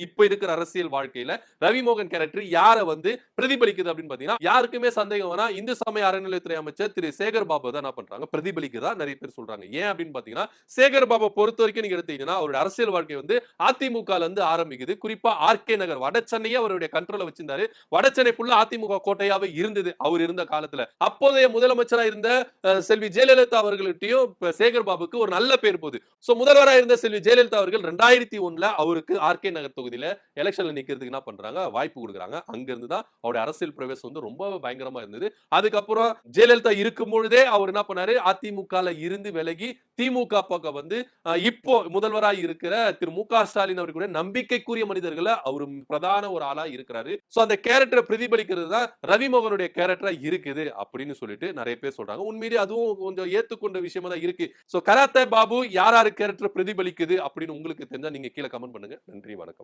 இப்ப இருக்கிற அரசியல் வாழ்க்கையில ரவிமோகன் கேரக்டர் யார வந்து பிரதிபலிக்குது அப்படின்னு பாத்தீங்கன்னா, யாருக்குமே சந்தேகம் வேணாம். இந்து சமய அறநிலையத்துறை அமைச்சர் திரு சேகர் பாபு தான் என்ன பண்றாங்க, பிரதிபலிக்குதா நெறைய பேர் சொல்றாங்க. ஏன் அப்படின்னு பாத்தீங்கன்னா, சேகர் பாபு பொறுத்தவரைக்கும் நீங்க எடுத்தீங்கன்னா, அவருடைய அரசியல் வாழ்க்கை வந்து அதிமுகல இருந்து ஆரம்பிக்குது. குறிப்பா ஆர்கே நகர், வட சென்னையே அவருடைய கண்ட்ரோல்ல வச்சிருந்தாரு. வட சென்னை ஃபுல்லா அதிமுக கோட்டையாவே இருந்தது, அவர் இருந்த காலத்துல. அப்போதைய முதலமைச்சரா இருந்த செல்வி ஜெயலலிதா அவர்கள்ட்டயும் சேகர் பாபுக்கு ஒரு நல்ல பேர் போகுது. சோ முதல்வரா இருந்த செல்வி ஜெயலலிதா அவர்கள் 2001ல அவருக்கு ஆர்கே நகர் தொகுதியில எலெக்ஷன்ல நிக்கிறதுக்கு என்ன பண்றாங்க, வாய்ப்பு குடுக்குறாங்க. அங்க இருந்து தான் அவருடைய அரசியல் பிரவேசம் வந்து ரொம்ப பயங்கரமா இருந்தது. அதுக்கப்புறம் ஜெயலலிதா இருக்கும் பொழுதே அவர் என்ன பண்ணாரு, அதிமுகல இருந்து விலகி திமுக பக்கம் வந்து இப்போ முதல்வரா இருக்கிற திரு மு.க. ஸ்டாலின் அவர்களுடைய நம்பிக்கைக்குரிய மனிதர்கள அவரு பிரதான ஒரு ஆளா இருக்கிறாரு. சோ அந்த கேரக்டர பிரதிபலிக்கிறது தான் ரவிமோகனுடைய கேரக்டரா இருக்குது அப்படின்னு சொல்லிட்டு நெறைய பேர் சொல்றாங்க. உண்மையிலேயே அதுவும் கொஞ்சம் ஏத்துக்கொண்ட விஷயமா தான் இருக்கு. சோ கராத்தே பாபு யார் யாரு கேரக்டர் பிரதிபலிக்குது அப்படின்னு உங்களுக்கு தெரிஞ்சா நீங்க கீழ கமெண்ட் பண்ணுங்க. நன்றி, வணக்கம்.